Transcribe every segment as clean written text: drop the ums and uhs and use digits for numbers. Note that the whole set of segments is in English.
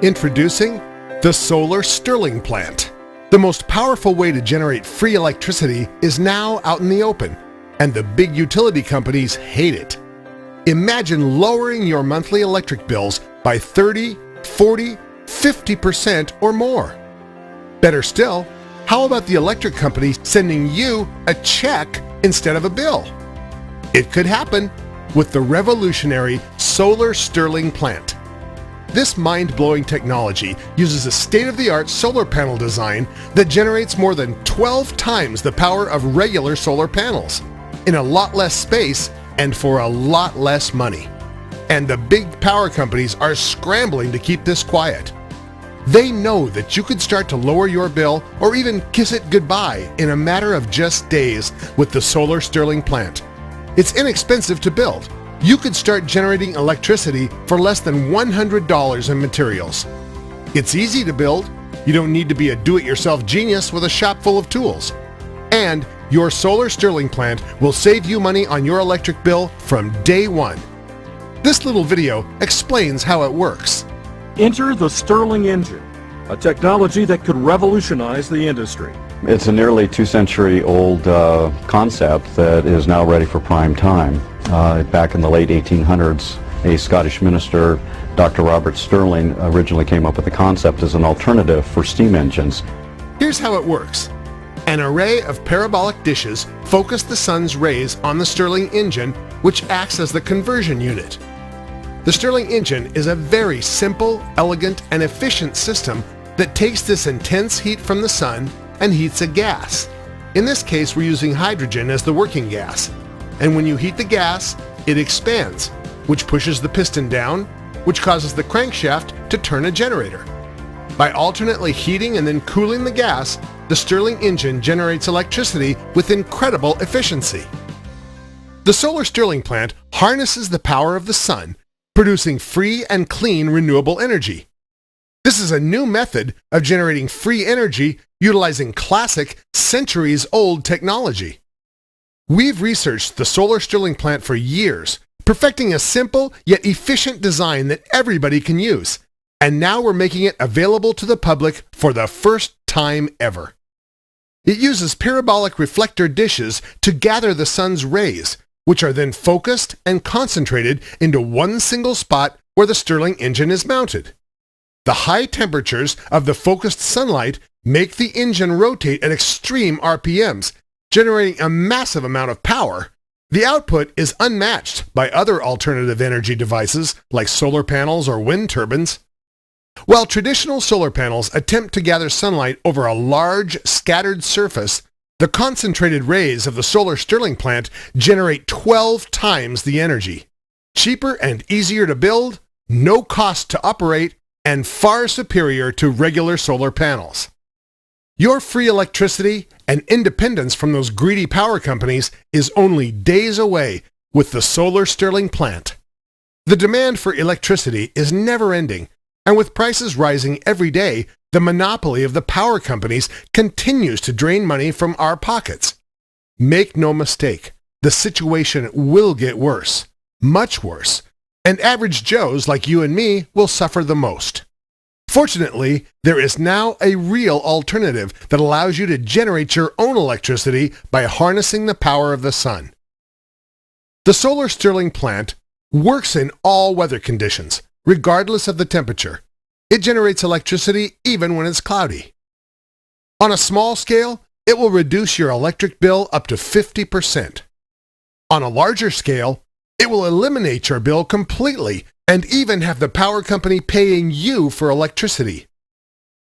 Introducing the solar stirling plant. The most powerful way to generate free electricity is now out in the open, and the big utility companies hate it. Imagine lowering your monthly electric bills by 30, 40, 50% or more. Better still, how about the electric company sending you a check instead of a bill? It could happen with the revolutionary solar stirling plant. This mind-blowing technology uses a state-of-the-art solar panel design that generates more than 12 times the power of regular solar panels in a lot less space and for a lot less money. And the big power companies are scrambling to keep this quiet. They know that you could start to lower your bill or even kiss it goodbye in a matter of just days with the solar stirling plant. It's inexpensive to build. You could start generating electricity for less than $100 in materials. It's easy to build. You don't need to be a do-it-yourself genius with a shop full of tools. And your solar stirling plant will save you money on your electric bill from day one. This little video explains how it works. Enter the Stirling engine, a technology that could revolutionize the industry. It's a nearly 2-century-old concept that is now ready for prime time. Back in the late 1800s, a Scottish minister, Dr. Robert Stirling, originally came up with the concept as an alternative for steam engines. Here's how it works. An array of parabolic dishes focus the sun's rays on the Stirling engine, which acts as the conversion unit. The Stirling engine is a very simple, elegant, and efficient system that takes this intense heat from the sun and heats a gas. In this case, we're using hydrogen as the working gas. And when you heat the gas, it expands, which pushes the piston down, which causes the crankshaft to turn a generator. By alternately heating and then cooling the gas, the Stirling engine generates electricity with incredible efficiency. The solar stirling plant harnesses the power of the sun, producing free and clean renewable energy. This is a new method of generating free energy utilizing classic, centuries-old technology. We've researched the solar stirling plant for years, perfecting a simple yet efficient design that everybody can use, and now we're making it available to the public for the first time ever. It uses parabolic reflector dishes to gather the sun's rays, which are then focused and concentrated into one single spot where the Stirling engine is mounted. The high temperatures of the focused sunlight make the engine rotate at extreme RPMs, generating a massive amount of power. The output is unmatched by other alternative energy devices like solar panels or wind turbines. While traditional solar panels attempt to gather sunlight over a large, scattered surface, the concentrated rays of the solar stirling plant generate 12 times the energy. Cheaper and easier to build, no cost to operate, and far superior to regular solar panels. Your free electricity and independence from those greedy power companies is only days away with the solar stirling plant. The demand for electricity is never-ending, and with prices rising every day, the monopoly of the power companies continues to drain money from our pockets. Make no mistake, the situation will get worse, much worse, and average Joes like you and me will suffer the most. Fortunately, there is now a real alternative that allows you to generate your own electricity by harnessing the power of the sun. The solar stirling plant works in all weather conditions, regardless of the temperature. It generates electricity even when it's cloudy. On a small scale, it will reduce your electric bill up to 50%. On a larger scale, it will eliminate your bill completely and even have the power company paying you for electricity.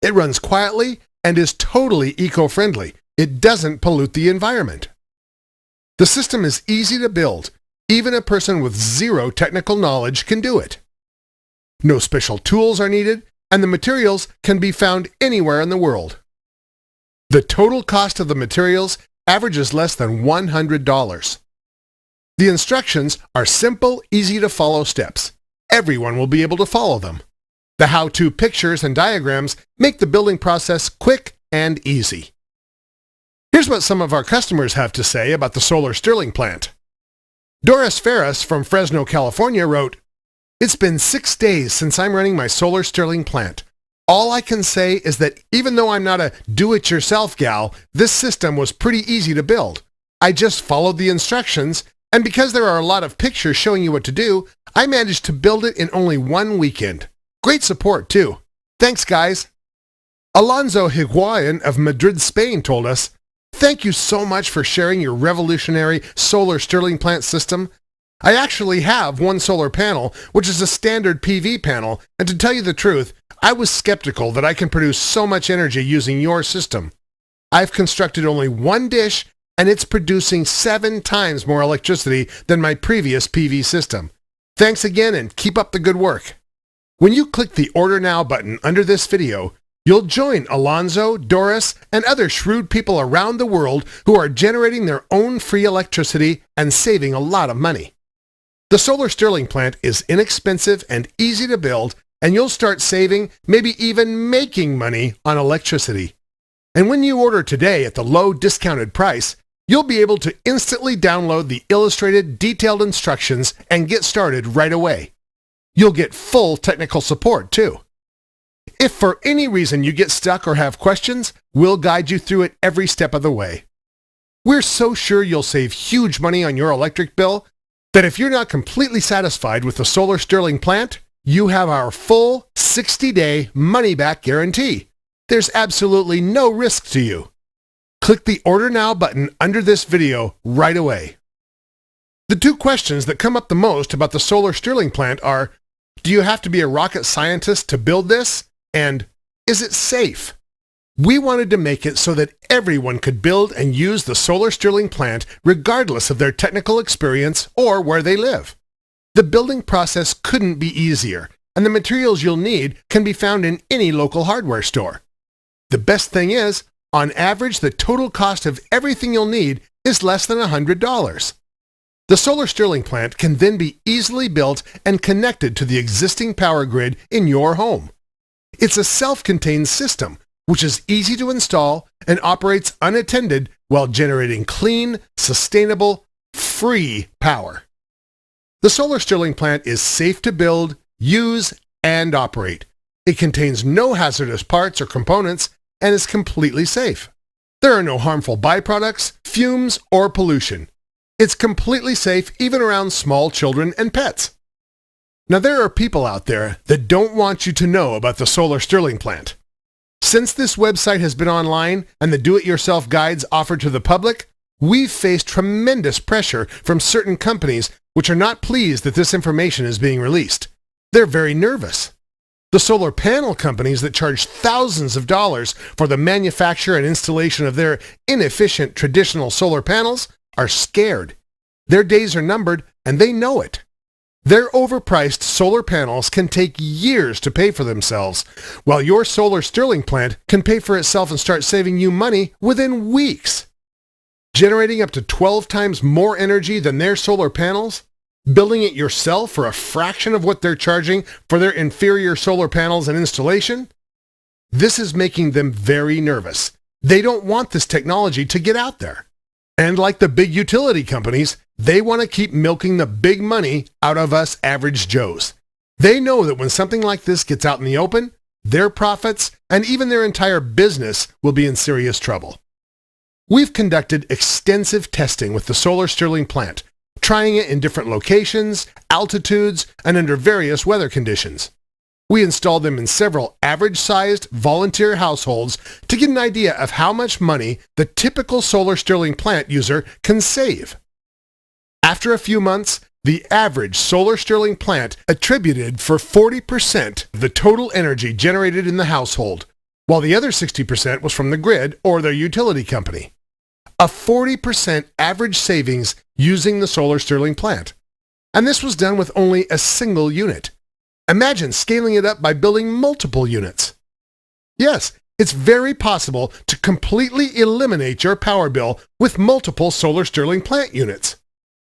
It runs quietly and is totally eco-friendly. It doesn't pollute the environment. The system is easy to build. Even a person with zero technical knowledge can do it. No special tools are needed, and the materials can be found anywhere in the world. The total cost of the materials averages less than $100. The instructions are simple, easy-to-follow steps. Everyone will be able to follow them. The how-to pictures and diagrams make the building process quick and easy. Here's what some of our customers have to say about the solar stirling plant. Doris Ferris from Fresno, California wrote, It's been 6 days since I'm running my solar stirling plant. All I can say is that even though I'm not a do-it-yourself gal, this system was pretty easy to build. I just followed the instructions, and because there are a lot of pictures showing you what to do, I managed to build it in only one weekend. Great support, too. Thanks, guys. Alonso Higuain of Madrid, Spain told us, "Thank you so much for sharing your revolutionary solar stirling plant system. I actually have one solar panel, which is a standard PV panel, and to tell you the truth, I was skeptical that I can produce so much energy using your system. I've constructed only one dish, and it's producing 7 times more electricity than my previous PV system. Thanks again, and keep up the good work." When you click the Order Now button under this video, you'll join Alonso, Doris, and other shrewd people around the world who are generating their own free electricity and saving a lot of money. The solar stirling plant is inexpensive and easy to build, and you'll start saving, maybe even making money on electricity. And when you order today at the low discounted price, you'll be able to instantly download the illustrated, detailed instructions and get started right away. You'll get full technical support, too. If for any reason you get stuck or have questions, we'll guide you through it every step of the way. We're so sure you'll save huge money on your electric bill that if you're not completely satisfied with the solar stirling plant, you have our full 60-day money-back guarantee. There's absolutely no risk to you. Click the Order Now button under this video right away. The 2 questions that come up the most about the solar stirling plant are, do you have to be a rocket scientist to build this? And is it safe? We wanted to make it so that everyone could build and use the solar stirling plant regardless of their technical experience or where they live. The building process couldn't be easier, and the materials you'll need can be found in any local hardware store. The best thing is, on average, the total cost of everything you'll need is less than $100. The solar stirling plant can then be easily built and connected to the existing power grid in your home. It's a self-contained system, which is easy to install and operates unattended while generating clean, sustainable, free power. The solar stirling plant is safe to build, use, and operate. It contains no hazardous parts or components and is completely safe. There are no harmful byproducts, fumes, or pollution. It's completely safe even around small children and pets. Now, there are people out there that don't want you to know about the solar stirling plant. Since this website has been online and the do-it-yourself guides offered to the public, we've faced tremendous pressure from certain companies which are not pleased that this information is being released. They're very nervous. The solar panel companies that charge thousands of dollars for the manufacture and installation of their inefficient traditional solar panels are scared. Their days are numbered, and they know it. Their overpriced solar panels can take years to pay for themselves, while your solar stirling plant can pay for itself and start saving you money within weeks. Generating up to 12 times more energy than their solar panels? Building it yourself for a fraction of what they're charging for their inferior solar panels and installation? This is making them very nervous. They don't want this technology to get out there. And like the big utility companies, they want to keep milking the big money out of us average Joes. They know that when something like this gets out in the open, their profits and even their entire business will be in serious trouble. We've conducted extensive testing with the solar stirling plant, trying it in different locations, altitudes, and under various weather conditions. We installed them in several average-sized volunteer households to get an idea of how much money the typical solar stirling plant user can save. After a few months, the average solar stirling plant attributed for 40% of the total energy generated in the household, while the other 60% was from the grid or their utility company. A 40% average savings using the solar stirling plant. And this was done with only a single unit. Imagine scaling it up by building multiple units. Yes, it's very possible to completely eliminate your power bill with multiple solar stirling plant units.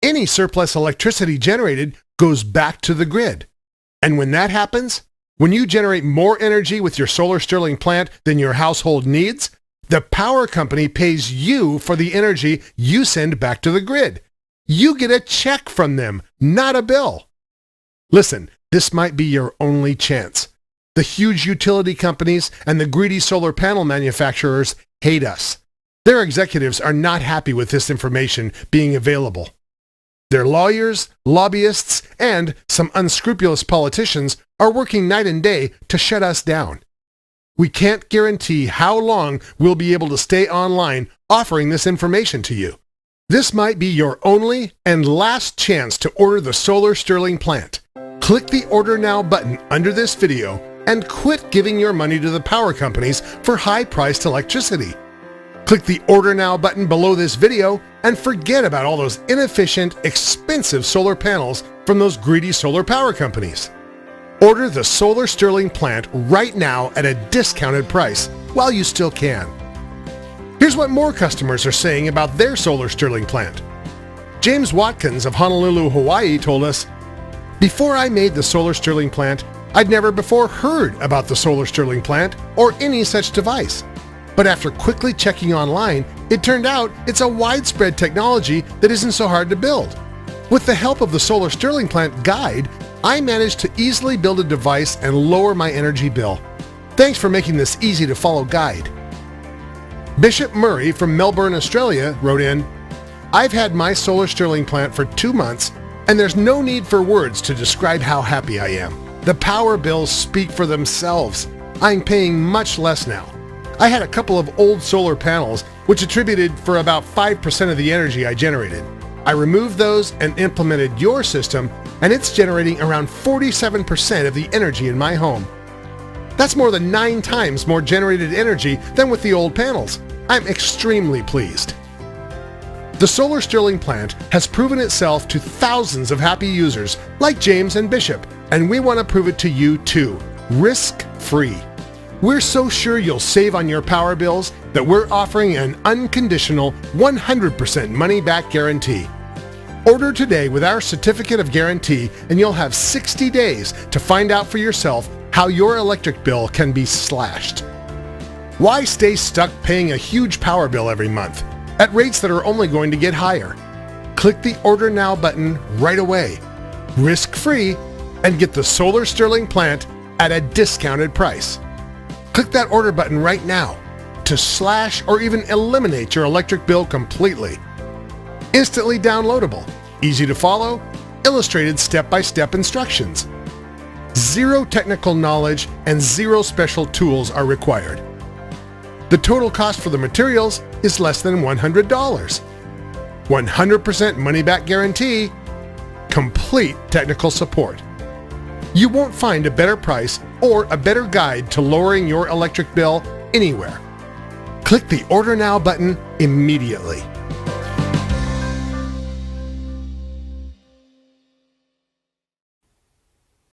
Any surplus electricity generated goes back to the grid. And when that happens, when you generate more energy with your solar stirling plant than your household needs, the power company pays you for the energy you send back to the grid. You get a check from them, not a bill. Listen, This might be your only chance. The huge utility companies and the greedy solar panel manufacturers hate us. Their executives are not happy with this information being available. Their lawyers, lobbyists, and some unscrupulous politicians are working night and day to shut us down. We can't guarantee how long we'll be able to stay online offering this information to you. This might be your only and last chance to order the solar Stirling plant. Click the Order Now button under this video and quit giving your money to the power companies for high-priced electricity. Click the Order Now button below this video and forget about all those inefficient, expensive solar panels from those greedy solar power companies. Order the solar Stirling plant right now at a discounted price while you still can. Here's what more customers are saying about their solar Stirling plant. James Watkins of Honolulu, Hawaii told us, "Before I made the solar Stirling plant, I'd never before heard about the solar Stirling plant or any such device. But after quickly checking online, it turned out it's a widespread technology that isn't so hard to build. With the help of the solar Stirling plant guide, I managed to easily build a device and lower my energy bill. Thanks for making this easy to follow guide." Bishop Murray from Melbourne, Australia wrote in, "I've had my solar Stirling plant for 2 months and there's no need for words to describe how happy I am. The power bills speak for themselves. I'm paying much less now. I had a couple of old solar panels which attributed for about 5% of the energy I generated. I removed those and implemented your system, and it's generating around 47% of the energy in my home. That's more than 9 times more generated energy than with the old panels. I'm extremely pleased." The solar Stirling plant has proven itself to thousands of happy users like James and Bishop, and we want to prove it to you too, risk-free. We're so sure you'll save on your power bills that we're offering an unconditional 100% money-back guarantee. Order today with our certificate of guarantee and you'll have 60 days to find out for yourself how your electric bill can be slashed. Why stay stuck paying a huge power bill every month at rates that are only going to get higher? Click the Order Now button right away, risk-free, and get the solar Stirling plant at a discounted price. Click that order button right now to slash or even eliminate your electric bill completely. Instantly downloadable, easy to follow, illustrated step-by-step instructions. Zero technical knowledge and zero special tools are required. The total cost for the materials is less than $100. 100% money-back guarantee, complete technical support. You won't find a better price or a better guide to lowering your electric bill anywhere. Click the Order Now button immediately.